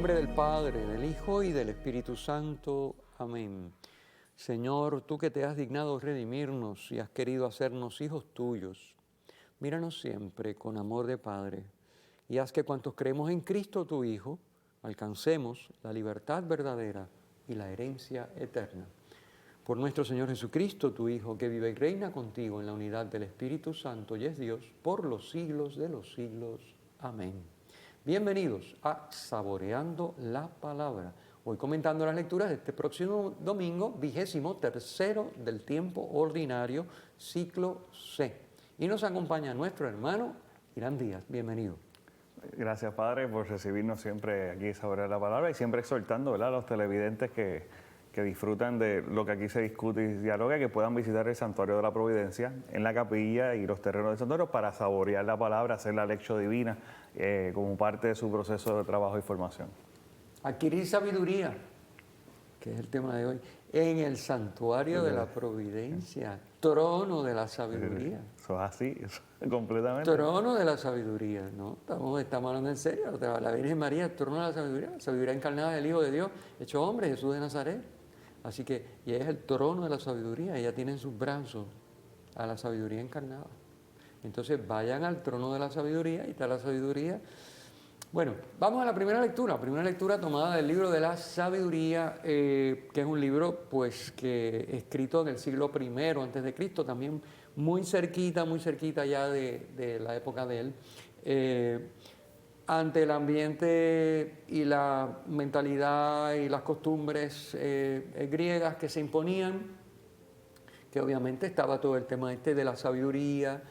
nombre del Padre, del Hijo y del Espíritu Santo. Amén. Señor, tú que te has dignado redimirnos y has querido hacernos hijos tuyos, míranos siempre con amor de Padre y haz que cuantos creemos en Cristo tu Hijo, alcancemos la libertad verdadera y la herencia eterna. Por nuestro Señor Jesucristo, tu Hijo, que vive y reina contigo en la unidad del Espíritu Santo y es Dios por los siglos de los siglos. Amén. Bienvenidos a Saboreando la Palabra. Hoy comentando las lecturas de este próximo domingo, 23º del tiempo ordinario, ciclo C. Y nos acompaña nuestro hermano Irán Díaz. Bienvenido. Gracias, Padre, por recibirnos siempre aquí Saborear la Palabra y siempre exhortando, ¿verdad?, a los televidentes que disfrutan de lo que aquí se discute y dialoga, que puedan visitar el Santuario de la Providencia en la capilla y los terrenos del santuario para saborear la palabra, hacer la lección divina como parte de su proceso de trabajo y formación. Adquirir sabiduría, que es el tema de hoy, en el Santuario de la Providencia, trono de la sabiduría. Eso es así, eso, completamente. Trono de la sabiduría, ¿no? Estamos hablando en serio. La Virgen María, el trono de la sabiduría encarnada del Hijo de Dios, hecho hombre, Jesús de Nazaret. Así que, y es el trono de la sabiduría, ella tiene en sus brazos a la sabiduría encarnada. Entonces vayan al trono de la sabiduría y está la sabiduría. Bueno, vamos a la primera lectura tomada del libro de la sabiduría, que es un libro pues que escrito en el siglo I antes de Cristo, también muy cerquita ya de la época de él. Ante el ambiente y la mentalidad y las costumbres griegas que se imponían, que obviamente estaba todo el tema de la sabiduría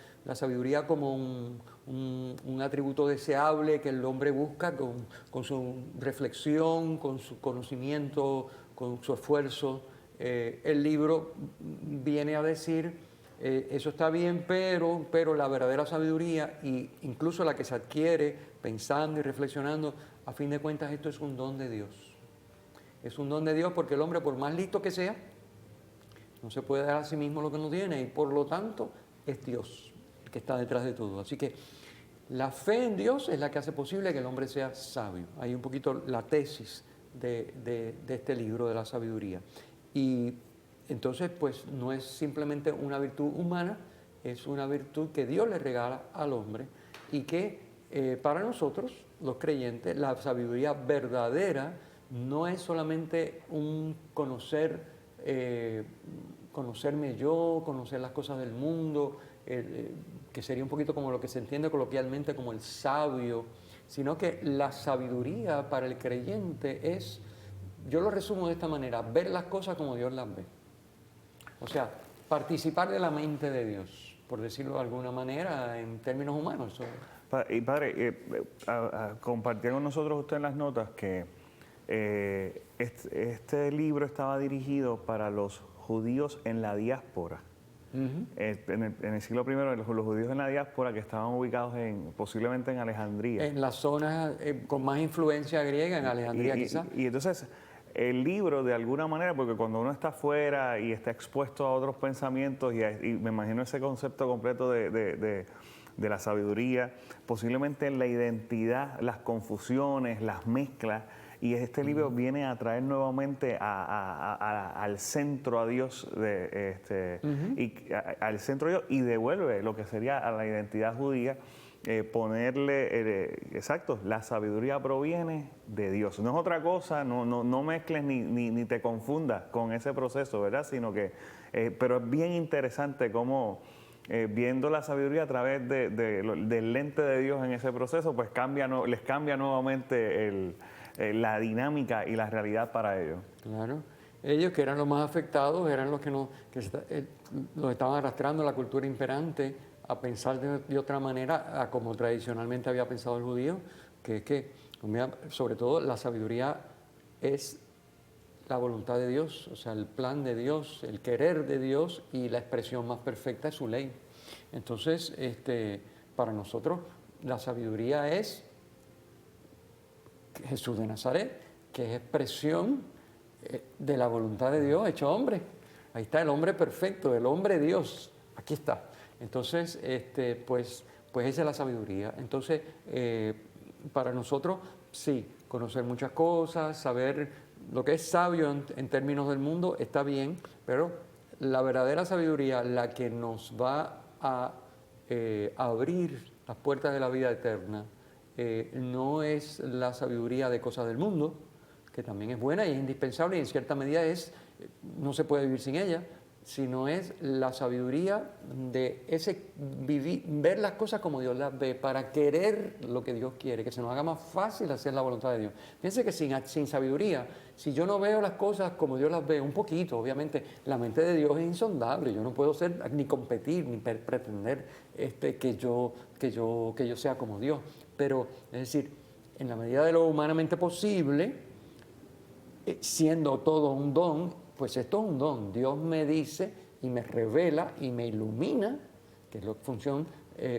como un atributo deseable que el hombre busca con su reflexión, con su conocimiento, con su esfuerzo. El libro viene a decir, eso está bien, pero la verdadera sabiduría, e incluso la que se adquiere pensando y reflexionando, a fin de cuentas esto es un don de Dios. Es un don de Dios porque el hombre, por más listo que sea, no se puede dar a sí mismo lo que no tiene y por lo tanto es Dios el que está detrás de todo. Así que la fe en Dios es la que hace posible que el hombre sea sabio. Hay un poquito la tesis de este libro de la sabiduría. Y entonces pues no es simplemente una virtud humana, es una virtud que Dios le regala al hombre y que para nosotros, los creyentes, la sabiduría verdadera no es solamente un conocerme yo, conocer las cosas del mundo, que sería un poquito como lo que se entiende coloquialmente como el sabio, sino que la sabiduría para el creyente es, yo lo resumo de esta manera, ver las cosas como Dios las ve. O sea, participar de la mente de Dios, por decirlo de alguna manera, en términos humanos. Y Padre, compartía con nosotros usted en las notas que este libro estaba dirigido para los judíos en la diáspora. En el siglo I, los judíos en la diáspora que estaban ubicados posiblemente en Alejandría. En las zonas con más influencia griega, en Alejandría quizás. Y entonces el libro, de alguna manera, porque cuando uno está afuera y está expuesto a otros pensamientos, y me imagino ese concepto completo de la sabiduría, posiblemente en la identidad, las confusiones, las mezclas, y este libro viene a traer nuevamente al centro a Dios, al centro de Dios, y devuelve lo que sería a la identidad judía, ponerle, exacto, la sabiduría proviene de Dios. No es otra cosa, no mezcles ni te confundas con ese proceso, ¿verdad? Sino que, pero es bien interesante cómo viendo la sabiduría a través del lente de Dios en ese proceso, pues les cambia nuevamente la dinámica y la realidad para ellos. Claro. Ellos que eran los más afectados, eran los que los estaban arrastrando la cultura imperante a pensar de otra manera, a como tradicionalmente había pensado el judío, que es que, sobre todo, la sabiduría es la voluntad de Dios, o sea, el plan de Dios, el querer de Dios, y la expresión más perfecta es su ley. Entonces, para nosotros, la sabiduría es Jesús de Nazaret, que es expresión de la voluntad de Dios hecho hombre. Ahí está el hombre perfecto, el hombre Dios, aquí está. Entonces, pues esa es la sabiduría. Entonces, para nosotros, sí, conocer muchas cosas, saber lo que es sabio en términos del mundo, está bien, pero la verdadera sabiduría, la que nos va a abrir las puertas de la vida eterna, no es la sabiduría de cosas del mundo, que también es buena y es indispensable y en cierta medida no se puede vivir sin ella, sino es la sabiduría de ver las cosas como Dios las ve, para querer lo que Dios quiere, que se nos haga más fácil hacer la voluntad de Dios. Fíjense que sin sabiduría, si yo no veo las cosas como Dios las ve, un poquito, obviamente, la mente de Dios es insondable, yo no puedo ni competir, ni pretender que yo sea como Dios, pero es decir, en la medida de lo humanamente posible, siendo todo un don, pues esto es un don. Dios me dice y me revela y me ilumina, que es la función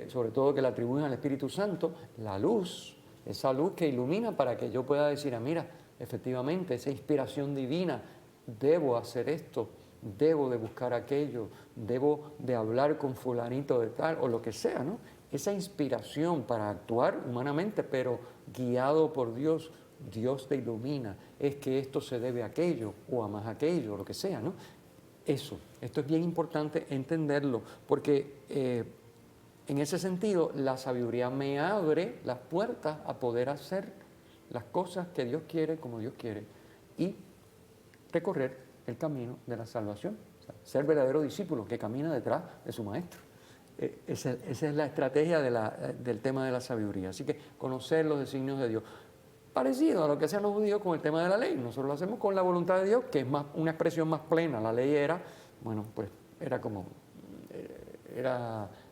sobre todo que le atribuyen al Espíritu Santo, la luz, esa luz que ilumina para que yo pueda decir, mira, efectivamente, esa inspiración divina, debo hacer esto, debo de buscar aquello, debo de hablar con fulanito de tal, o lo que sea, ¿no? Esa inspiración para actuar humanamente, pero guiado por Dios, Dios te ilumina, es que esto se debe a aquello o a más aquello, lo que sea, ¿no? Esto es bien importante entenderlo, porque en ese sentido la sabiduría me abre las puertas a poder hacer las cosas que Dios quiere, como Dios quiere, y recorrer el camino de la salvación, o sea, ser verdadero discípulo que camina detrás de su maestro. Esa es la estrategia del tema de la sabiduría, así que conocer los designios de Dios. Parecido a lo que hacían los judíos con el tema de la ley. Nosotros lo hacemos con la voluntad de Dios, que es una expresión más plena. La ley era,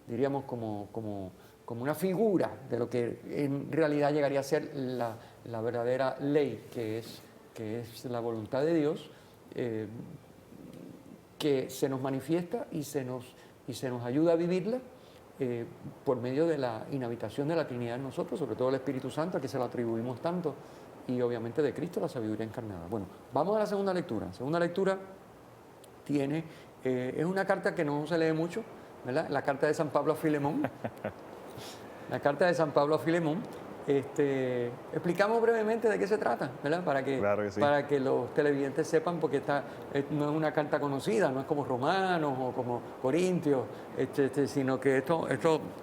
diríamos, como una figura de lo que en realidad llegaría a ser la verdadera ley, que es la voluntad de Dios, que se nos manifiesta y se nos ayuda a vivirla, por medio de la inhabitación de la Trinidad en nosotros, sobre todo el Espíritu Santo, a que se lo atribuimos tanto, y obviamente de Cristo, la sabiduría encarnada. Bueno, vamos a la segunda lectura. La segunda lectura es una carta que no se lee mucho, ¿verdad? La carta de San Pablo a Filemón. La carta de San Pablo a Filemón. Explicamos brevemente de qué se trata, ¿verdad? Claro que sí. Para que los televidentes sepan, porque no es una carta conocida, no es como Romanos o como Corintios, sino que esto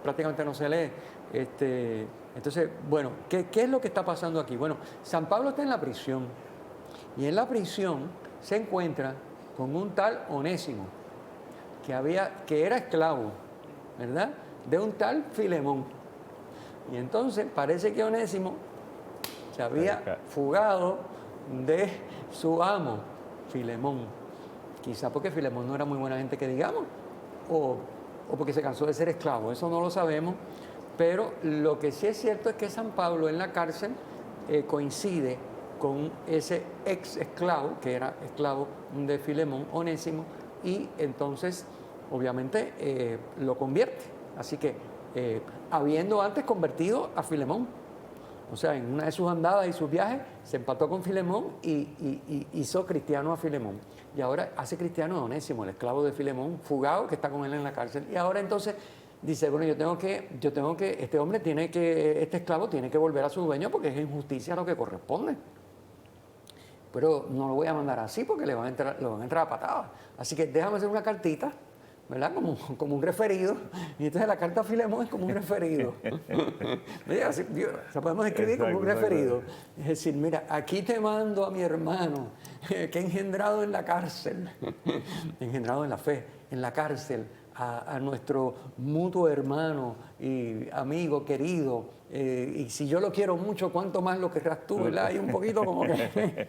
prácticamente no se lee. Entonces, bueno, ¿qué es lo que está pasando aquí? Bueno, San Pablo está en la prisión y en la prisión se encuentra con un tal Onésimo, que era esclavo, ¿verdad? De un tal Filemón. Y entonces parece que Onésimo se había fugado de su amo, Filemón. Quizá porque Filemón no era muy buena gente que digamos, o porque se cansó de ser esclavo, eso no lo sabemos. Pero lo que sí es cierto es que San Pablo en la cárcel coincide con ese ex esclavo, que era esclavo de Filemón, Onésimo, y entonces obviamente lo convierte. Así que habiendo antes convertido a Filemón, o sea, en una de sus andadas y sus viajes, se empató con Filemón y hizo cristiano a Filemón. Y ahora hace cristiano a Onésimo, el esclavo de Filemón, fugado, que está con él en la cárcel. Y ahora entonces dice, bueno, este esclavo tiene que volver a su dueño porque es injusticia lo que corresponde. Pero no lo voy a mandar así porque le van a entrar a patadas. Así que déjame hacer una cartita, ¿verdad? Como un referido. Y entonces la carta a Filemón es como un referido. Podemos escribir como un referido. Es decir, mira, aquí te mando a mi hermano, que he engendrado en la cárcel, engendrado en la fe, en la cárcel, a nuestro mutuo hermano y amigo querido, y si yo lo quiero mucho, ¿cuánto más lo querrás tú? ¿Verdad? Hay un poquito como que...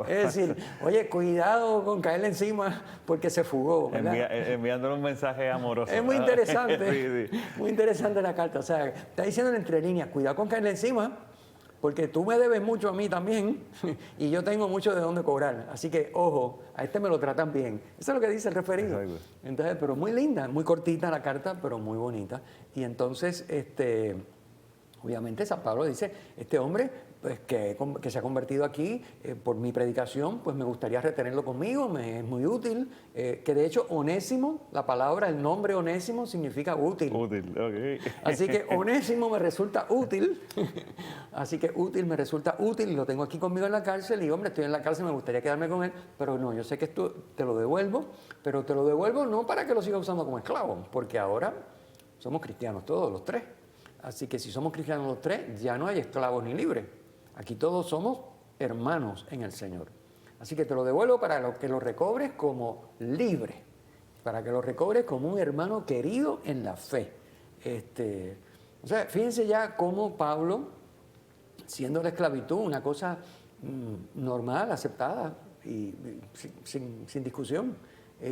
es decir, oye, cuidado con caerle encima porque se fugó, ¿verdad? Enviándole un mensaje amoroso. Es muy interesante, sí. Muy interesante la carta. O sea, está diciendo entre líneas, cuidado con caerle encima, porque tú me debes mucho a mí también y yo tengo mucho de dónde cobrar. Así que, ojo, a este me lo tratan bien. Eso es lo que dice el referido. Exacto. Entonces, pero muy linda, muy cortita la carta, pero muy bonita. Y entonces, obviamente San Pablo dice, este hombre pues, que se ha convertido aquí por mi predicación, pues me gustaría retenerlo conmigo, me es muy útil. Que de hecho, Onésimo, la palabra, el nombre Onésimo significa útil. Útil, ok. Así que Onésimo me resulta útil. Así que útil me resulta útil y lo tengo aquí conmigo en la cárcel. Y hombre, estoy en la cárcel, me gustaría quedarme con él, pero no, yo sé que esto te lo devuelvo, pero te lo devuelvo no para que lo siga usando como esclavo, porque ahora somos cristianos todos los tres. Así que si somos cristianos los tres, ya no hay esclavos ni libres. Aquí todos somos hermanos en el Señor. Así que te lo devuelvo para que lo recobres como libre, para que lo recobres como un hermano querido en la fe. O sea, fíjense ya cómo Pablo, siendo la esclavitud una cosa normal, aceptada y sin discusión,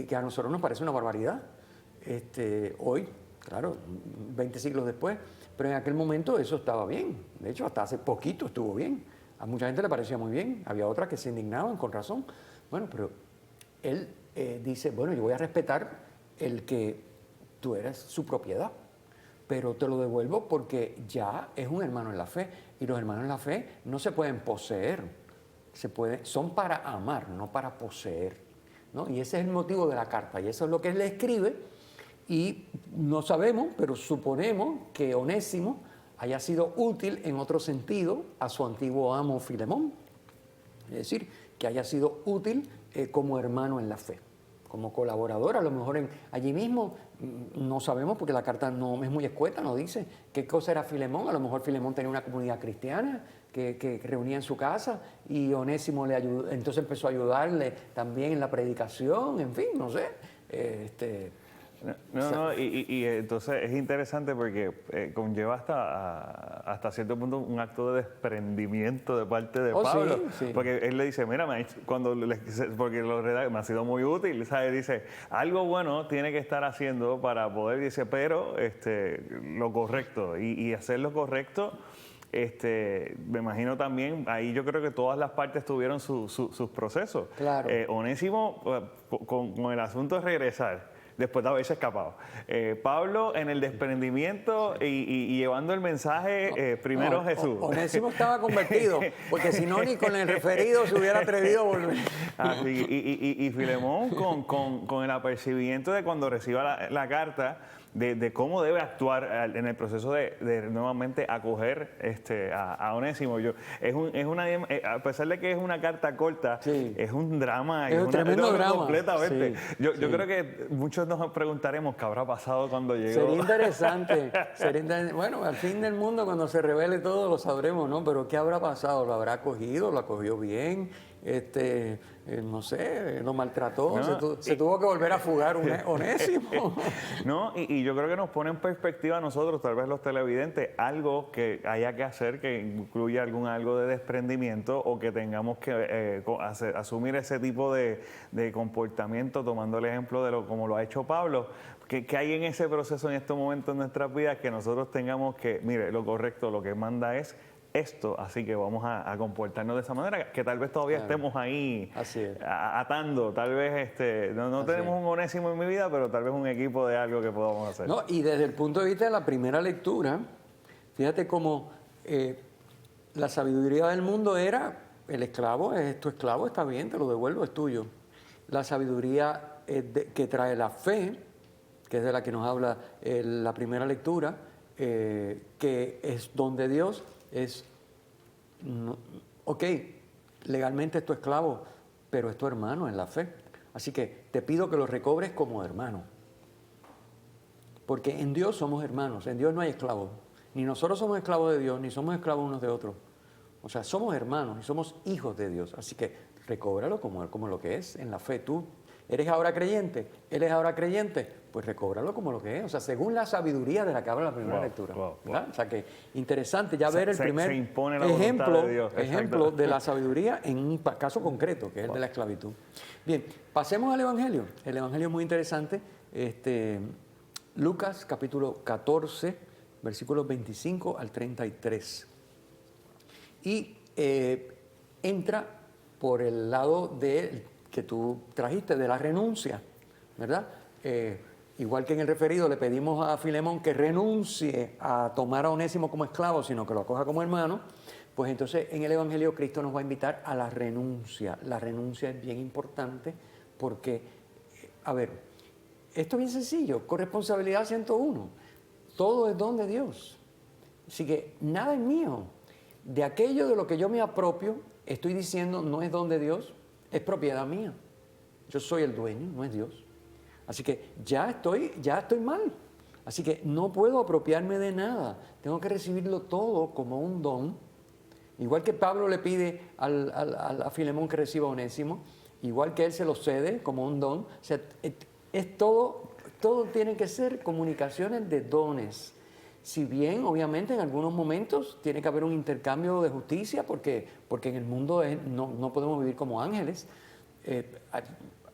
que a nosotros nos parece una barbaridad. Hoy, claro, 20 siglos después, pero en aquel momento eso estaba bien. De hecho, hasta hace poquito estuvo bien. A mucha gente le parecía muy bien. Había otras que se indignaban con razón. Bueno, pero él dice, bueno, yo voy a respetar el que tú eres su propiedad, pero te lo devuelvo porque ya es un hermano en la fe. Y los hermanos en la fe no se pueden poseer. Son para amar, no para poseer, ¿no? Y ese es el motivo de la carta. Y eso es lo que él le escribe. Y no sabemos, pero suponemos que Onésimo haya sido útil en otro sentido a su antiguo amo Filemón. Es decir, que haya sido útil como hermano en la fe, como colaborador. A lo mejor allí mismo no sabemos porque la carta no es muy escueta, no dice qué cosa era Filemón. A lo mejor Filemón tenía una comunidad cristiana que reunía en su casa y Onésimo le ayudó, entonces empezó a ayudarle también en la predicación, en fin, no sé. Y entonces es interesante porque conlleva hasta cierto punto un acto de desprendimiento de parte de Pablo. Sí. Porque él le dice, mira, porque me ha sido muy útil, ¿sabes? Dice, algo bueno tiene que estar haciendo para poder, dice, pero lo correcto y hacer lo correcto. Me imagino también, ahí yo creo que todas las partes tuvieron sus procesos. Claro. Onésimo, con el asunto de regresar, después de haberse escapado. Pablo en el desprendimiento y llevando el mensaje primero a Jesús. Onésimo estaba convertido, porque si no, ni con el referido se hubiera atrevido a volver. Y Filemón con el apercibimiento de cuando reciba la carta, de cómo debe actuar en el proceso de nuevamente acoger a Onésimo. A pesar de que es una carta corta, sí, es un drama. Es un tremendo drama. Completamente. Sí, yo creo que muchos nos preguntaremos qué habrá pasado cuando llegó. Sería interesante. Bueno, al fin del mundo, cuando se revele todo, lo sabremos, ¿no? Pero ¿qué habrá pasado? ¿Lo habrá acogido? ¿Lo acogió bien? No sé, lo maltrató, se tuvo que volver a fugar Onésimo. No, y yo creo que nos pone en perspectiva a nosotros, tal vez los televidentes, algo que haya que hacer que incluya algo de desprendimiento o que tengamos que asumir ese tipo de comportamiento, tomando el ejemplo de como lo ha hecho Pablo. Que hay en ese proceso en estos momentos en nuestras vidas que nosotros tengamos que, mire, lo correcto, lo que manda es esto, así que vamos a comportarnos de esa manera, que tal vez todavía estemos ahí atando, tal vez no tenemos un Onésimo en mi vida, pero tal vez un equipo de algo que podamos hacer. No, y desde el punto de vista de la primera lectura, fíjate cómo la sabiduría del mundo era, el esclavo es tu esclavo, está bien, te lo devuelvo, es tuyo. La sabiduría que trae la fe, que es de la que nos habla la primera lectura, que es donde Dios es, ok, legalmente es tu esclavo, pero es tu hermano en la fe. Así que te pido que lo recobres como hermano. Porque en Dios somos hermanos, en Dios no hay esclavos. Ni nosotros somos esclavos de Dios, ni somos esclavos unos de otros. O sea, somos hermanos y somos hijos de Dios. Así que recóbralo como lo que es en la fe. Tú eres ahora creyente, él es ahora creyente, pues recóbralo como lo que es. O sea, según la sabiduría de la que habla la primera lectura. Wow. O sea, que interesante ya ver el primer ejemplo de la sabiduría en un caso concreto, que es el de la esclavitud. Bien, pasemos al Evangelio. El Evangelio es muy interesante. Lucas capítulo 14, versículos 25 al 33. Y entra por el lado que tú trajiste, de la renuncia, ¿verdad? Igual que en el referido le pedimos a Filemón que renuncie a tomar a Onésimo como esclavo, sino que lo acoja como hermano, Pues entonces en el Evangelio Cristo nos va a invitar a la renuncia. La renuncia es bien importante porque, a ver, esto es bien sencillo, corresponsabilidad 101. Todo es don de Dios. Así que nada es mío. De aquello de lo que yo me apropio, estoy diciendo no es don de Dios, es propiedad mía. Yo soy el dueño, no es Dios. Así que ya estoy mal. Así que no puedo apropiarme de nada. Tengo que recibirlo todo como un don. Igual que Pablo le pide a Filemón que reciba a Onésimo, igual que él se lo cede como un don. O sea, es todo tiene que ser comunicaciones de dones. Si bien, obviamente, en algunos momentos tiene que haber un intercambio de justicia, porque en el mundo no podemos vivir como ángeles.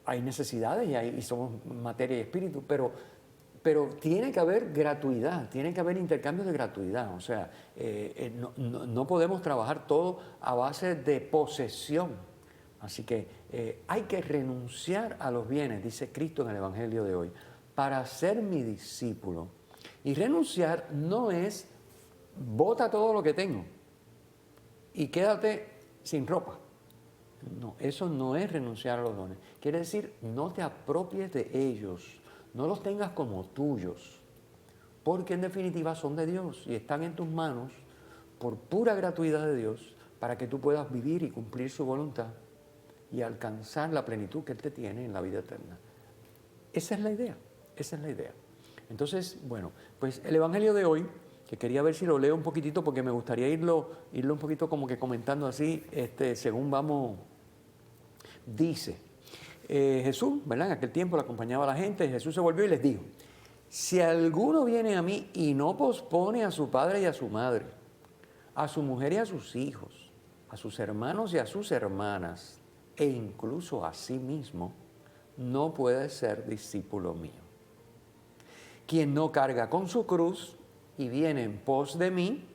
Hay necesidades y somos materia y espíritu, pero tiene que haber gratuidad, tiene que haber intercambios de gratuidad. O sea, no podemos trabajar todo a base de posesión. Así que hay que renunciar a los bienes, dice Cristo en el Evangelio de hoy, para ser mi discípulo. Y renunciar no es bota todo lo que tengo y quédate sin ropa. No, eso no es renunciar a los dones. Quiere decir, no te apropies de ellos. No los tengas como tuyos, porque en definitiva son de Dios y están en tus manos por pura gratuidad de Dios para que tú puedas vivir y cumplir su voluntad y alcanzar la plenitud que Él te tiene en la vida eterna. Esa es la idea, esa es la idea. Entonces, bueno, pues el Evangelio de hoy, que quería ver si lo leo un poquitito porque me gustaría irlo un poquito como que comentando así, según vamos, dice... Jesús, ¿verdad? En aquel tiempo le acompañaba a la gente, Jesús se volvió y les dijo, si alguno viene a mí y no pospone a su padre y a su madre, a su mujer y a sus hijos, a sus hermanos y a sus hermanas, e incluso a sí mismo, no puede ser discípulo mío. Quien no carga con su cruz y viene en pos de mí,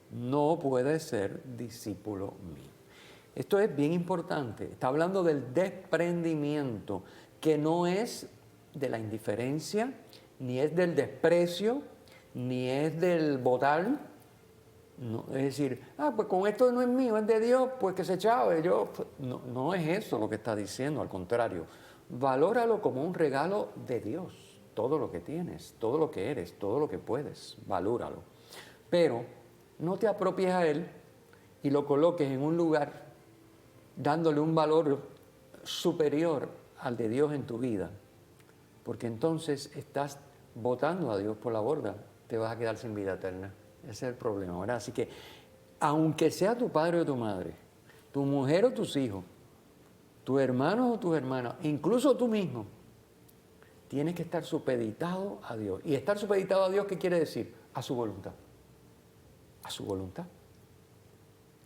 no puede ser discípulo mío. Esto es bien importante. Está hablando del desprendimiento, que no es de la indiferencia, ni es del desprecio, ni es del botar. No, es decir, pues con esto no es mío, es de Dios, pues que se chave. No es eso lo que está diciendo, al contrario. Valóralo como un regalo de Dios. Todo lo que tienes, todo lo que eres, todo lo que puedes, valóralo. Pero no te apropies a Él y lo coloques en un lugar dándole un valor superior al de Dios en tu vida, porque entonces estás botando a Dios por la borda, te vas a quedar sin vida eterna. Ese es el problema, ¿verdad? Así que, aunque sea tu padre o tu madre, tu mujer o tus hijos, tus hermanos o tus hermanas, incluso tú mismo, tienes que estar supeditado a Dios. Y estar supeditado a Dios, ¿qué quiere decir? A su voluntad. A su voluntad,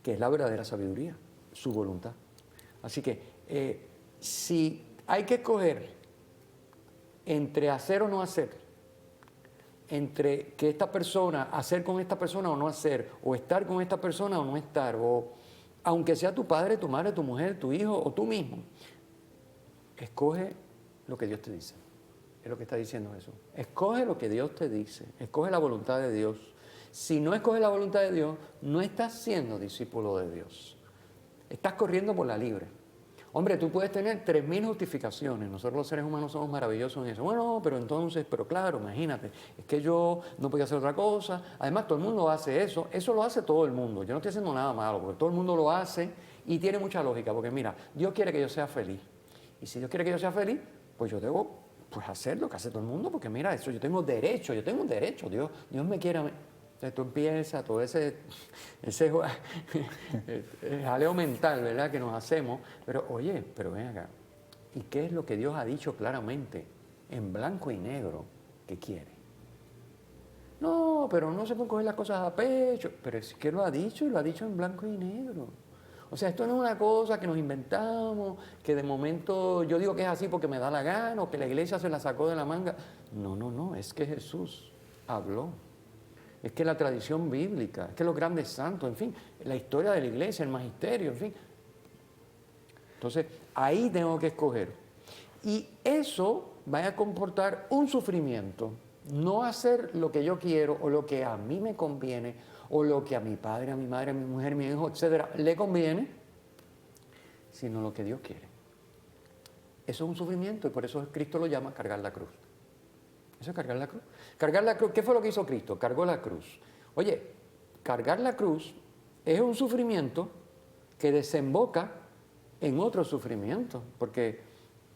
que es la verdadera sabiduría. Su voluntad. Así que si hay que escoger entre hacer o no hacer, entre que esta persona, hacer con esta persona o no hacer, o estar con esta persona o no estar, o aunque sea tu padre, tu madre, tu mujer, tu hijo o tú mismo, escoge lo que Dios te dice. Es lo que está diciendo Jesús. Escoge lo que Dios te dice, escoge la voluntad de Dios. Si no escoges la voluntad de Dios, no estás siendo discípulo de Dios. Estás corriendo por la libre. Hombre, tú puedes tener 3.000 justificaciones. Nosotros los seres humanos somos maravillosos en eso. Bueno, pero claro, imagínate, es que yo no podía hacer otra cosa. Además, todo el mundo hace eso. Eso lo hace todo el mundo. Yo no estoy haciendo nada malo, porque todo el mundo lo hace y tiene mucha lógica. Porque mira, Dios quiere que yo sea feliz. Y si Dios quiere que yo sea feliz, pues yo debo hacer lo que hace todo el mundo, porque mira, eso yo tengo un derecho. Dios me quiere a mí. Entonces tú empiezas todo ese jaleo mental, ¿verdad?, que nos hacemos. Pero oye, pero ven acá. ¿Y qué es lo que Dios ha dicho claramente, en blanco y negro, que quiere? No, pero no se pueden coger las cosas a pecho. Pero es que lo ha dicho y lo ha dicho en blanco y negro. O sea, esto no es una cosa que nos inventamos, que de momento yo digo que es así porque me da la gana, o que la iglesia se la sacó de la manga. No, es que Jesús habló. Es que la tradición bíblica, es que los grandes santos, en fin, la historia de la iglesia, el magisterio, en fin. Entonces, ahí tengo que escoger. Y eso va a comportar un sufrimiento. No hacer lo que yo quiero o lo que a mí me conviene o lo que a mi padre, a mi madre, a mi mujer, a mi hijo, etcétera, le conviene, sino lo que Dios quiere. Eso es un sufrimiento y por eso Cristo lo llama cargar la cruz. Eso es cargar la cruz. Cargar la cruz, ¿qué fue lo que hizo Cristo? Cargó la cruz. Oye, cargar la cruz es un sufrimiento que desemboca en otro sufrimiento, porque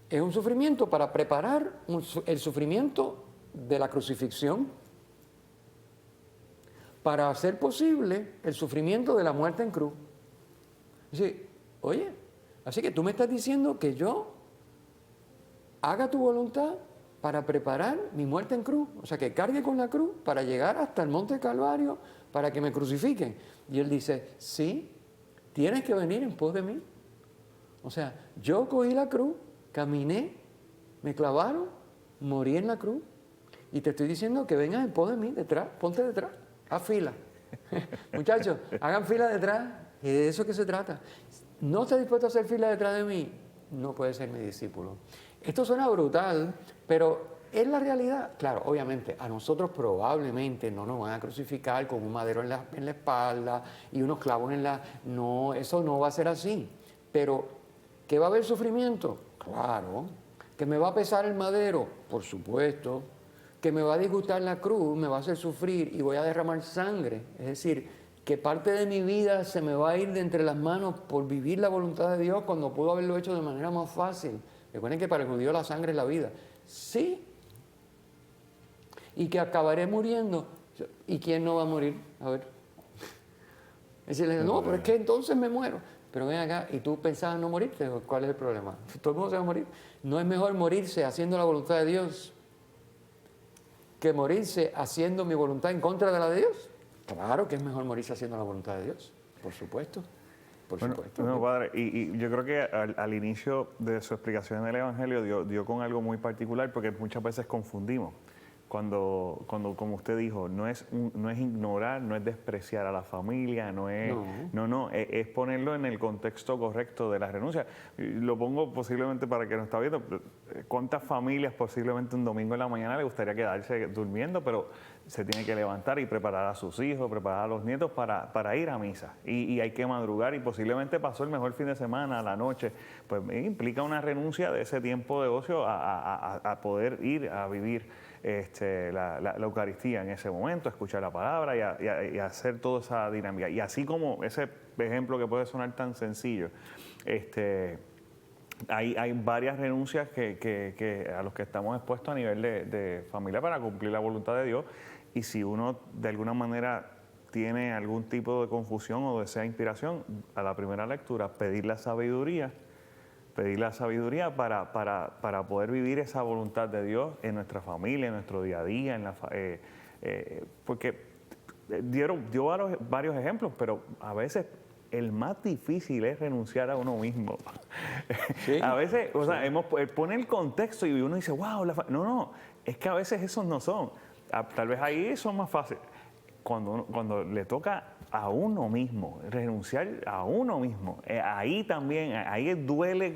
es un sufrimiento para preparar el sufrimiento de la crucifixión, para hacer posible el sufrimiento de la muerte en cruz. Dice, oye, así que tú me estás diciendo que yo haga tu voluntad para preparar mi muerte en cruz, o sea, que cargue con la cruz para llegar hasta el monte Calvario, para que me crucifiquen. Y él dice, sí, tienes que venir en pos de mí. O sea, yo cogí la cruz, caminé, me clavaron, morí en la cruz, y te estoy diciendo que vengas en pos de mí, detrás, ponte detrás, haz fila. Muchachos, hagan fila detrás, y de eso que se trata. ¿No estás dispuesto a hacer fila detrás de mí? No puedes ser mi discípulo. Esto suena brutal, pero es la realidad. Claro, obviamente, a nosotros probablemente no nos van a crucificar con un madero en la espalda y unos clavos en la... No, eso no va a ser así. Pero, ¿que va a haber sufrimiento? Claro. ¿Que me va a pesar el madero? Por supuesto. ¿Que me va a disgustar la cruz? Me va a hacer sufrir y voy a derramar sangre. Es decir, que parte de mi vida se me va a ir de entre las manos por vivir la voluntad de Dios cuando puedo haberlo hecho de manera más fácil. Recuerden que para el judío la sangre es la vida. Sí. Y que acabaré muriendo. ¿Y quién no va a morir? A ver. Es decir, no, pero es que entonces me muero. Pero ven acá, ¿y tú pensabas no morirte? ¿Cuál es el problema? Todo el mundo se va a morir. ¿No es mejor morirse haciendo la voluntad de Dios que morirse haciendo mi voluntad en contra de la de Dios? Claro que es mejor morirse haciendo la voluntad de Dios. Por supuesto. Por supuesto. Bueno, padre, y yo creo que al inicio de su explicación del Evangelio dio con algo muy particular, porque muchas veces confundimos. Cuando como usted dijo, no es ignorar, no es despreciar a la familia, es ponerlo en el contexto correcto de la renuncia. Lo pongo posiblemente para que nos está viendo, ¿cuántas familias posiblemente un domingo en la mañana le gustaría quedarse durmiendo, pero se tiene que levantar y preparar a sus hijos, preparar a los nietos para ir a misa? Y hay que madrugar y posiblemente pasó el mejor fin de semana, a la noche, pues implica una renuncia de ese tiempo de ocio a poder ir a vivir la Eucaristía en ese momento, escuchar la palabra y hacer toda esa dinámica. Y así como ese ejemplo que puede sonar tan sencillo, hay varias renuncias que a los que estamos expuestos a nivel de familia para cumplir la voluntad de Dios. Y si uno de alguna manera tiene algún tipo de confusión o desea inspiración, a la primera lectura pedir la sabiduría para poder vivir esa voluntad de Dios en nuestra familia, en nuestro día a día, porque dio varios ejemplos, pero a veces el más difícil es renunciar a uno mismo. Sí, a veces, o sea, sí. pone el contexto y uno dice, wow, no, es que a veces esos no son. Tal vez ahí son más fáciles. Cuando le toca a uno mismo, renunciar a uno mismo, ahí también, ahí duele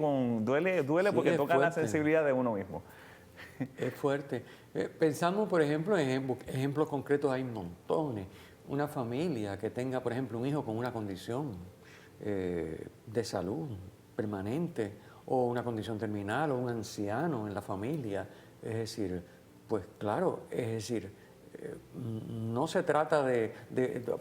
porque toca la sensibilidad de uno mismo. Es fuerte. Pensamos, por ejemplo, en ejemplos concretos hay montones. Una familia que tenga, por ejemplo, un hijo con una condición de salud permanente o una condición terminal o un anciano en la familia. Es decir, pues claro, es decir, no se trata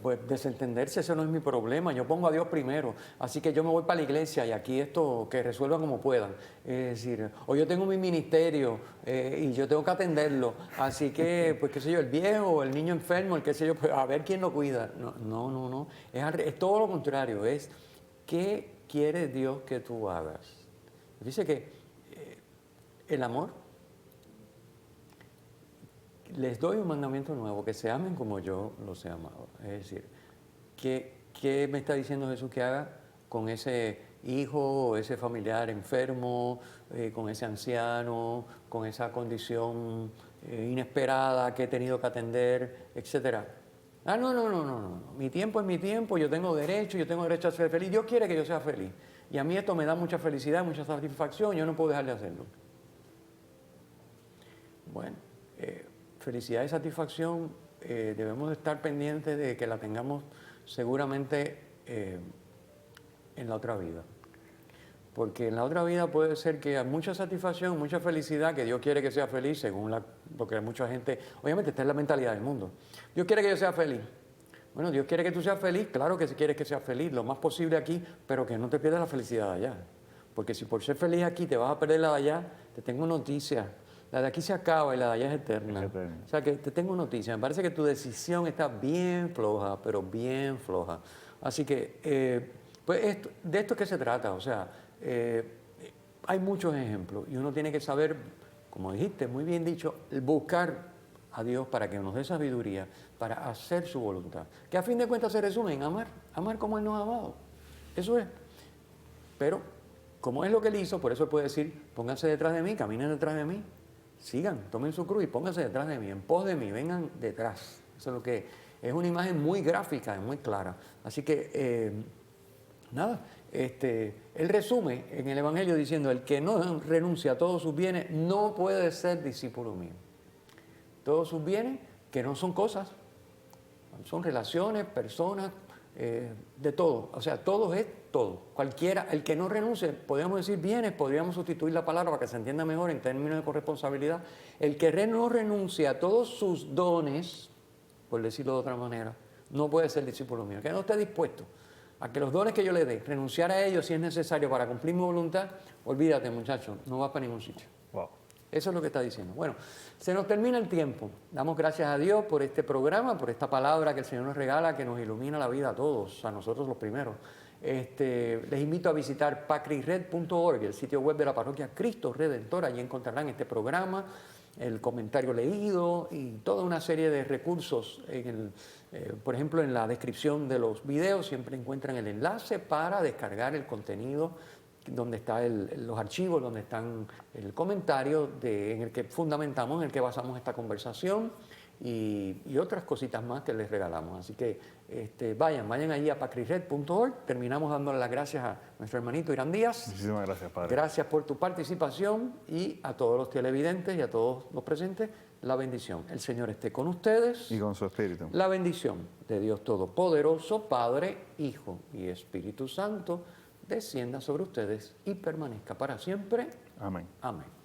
pues, desentenderse, ese no es mi problema, yo pongo a Dios primero, así que yo me voy para la iglesia y aquí esto que resuelvan como puedan. Es decir, o yo tengo mi ministerio y yo tengo que atenderlo, así que, pues qué sé yo, el viejo o el niño enfermo, el qué sé yo, pues a ver quién lo cuida. No, es todo lo contrario, es ¿qué quiere Dios que tú hagas? Dice que el amor, les doy un mandamiento nuevo, que se amen como yo los he amado. Es decir, ¿qué me está diciendo Jesús que haga con ese hijo, ese familiar enfermo, con ese anciano, con esa condición inesperada que he tenido que atender, etcétera? No. Mi tiempo es mi tiempo, yo tengo derecho a ser feliz. Dios quiere que yo sea feliz. Y a mí esto me da mucha felicidad, mucha satisfacción, yo no puedo dejar de hacerlo. Bueno, felicidad y satisfacción debemos estar pendientes de que la tengamos seguramente en la otra vida. Porque en la otra vida puede ser que hay mucha satisfacción, mucha felicidad, que Dios quiere que sea feliz, según lo que mucha gente... Obviamente, esta es la mentalidad del mundo. Dios quiere que yo sea feliz. Bueno, Dios quiere que tú seas feliz, claro que si quieres que seas feliz, lo más posible aquí, pero que no te pierdas la felicidad de allá. Porque si por ser feliz aquí te vas a perder la de allá, te tengo noticias. La de aquí se acaba y la de allá es eterna. O sea que te tengo noticias. Me parece que tu decisión está bien floja, pero bien floja. Así que, pues de esto es que se trata. O sea, hay muchos ejemplos y uno tiene que saber, como dijiste, muy bien dicho, buscar a Dios para que nos dé sabiduría, para hacer su voluntad. Que a fin de cuentas se resume en amar como Él nos ha amado. Eso es. Pero, como es lo que Él hizo, por eso Él puede decir, pónganse detrás de mí, caminen detrás de mí, sigan, tomen su cruz y pónganse detrás de mí, en pos de mí, vengan detrás. Eso es lo que es una imagen muy gráfica, muy clara. Así que, nada, Él resume en el Evangelio diciendo, el que no renuncia a todos sus bienes no puede ser discípulo mío. Todos sus bienes, que no son cosas, son relaciones, personas, de todo. O sea, todo es todo. Cualquiera, el que no renuncie, podríamos decir bienes, podríamos sustituir la palabra para que se entienda mejor en términos de corresponsabilidad. El que no renuncia a todos sus dones, por decirlo de otra manera, no puede ser discípulo mío. Que no esté dispuesto a que los dones que yo le dé, renunciar a ellos si es necesario para cumplir mi voluntad, olvídate, muchacho, no vas para ningún sitio. Wow. Eso es lo que está diciendo. Bueno, se nos termina el tiempo. Damos gracias a Dios por este programa, por esta palabra que el Señor nos regala, que nos ilumina la vida a todos, a nosotros los primeros. Les invito a visitar pacrisred.org, el sitio web de la parroquia Cristo Redentor. Allí encontrarán este programa, el comentario leído y toda una serie de recursos. Por ejemplo, en la descripción de los videos siempre encuentran el enlace para descargar el contenido, donde están los archivos, donde están el comentario en el que fundamentamos, en el que basamos esta conversación y otras cositas más que les regalamos. Así que vayan allí a pacrisred.org. Terminamos dándole las gracias a nuestro hermanito Irán Díaz. Muchísimas gracias, Padre. Gracias por tu participación y a todos los televidentes y a todos los presentes, la bendición. El Señor esté con ustedes. Y con su espíritu. La bendición de Dios Todopoderoso, Padre, Hijo y Espíritu Santo, descienda sobre ustedes y permanezca para siempre. Amén. Amén.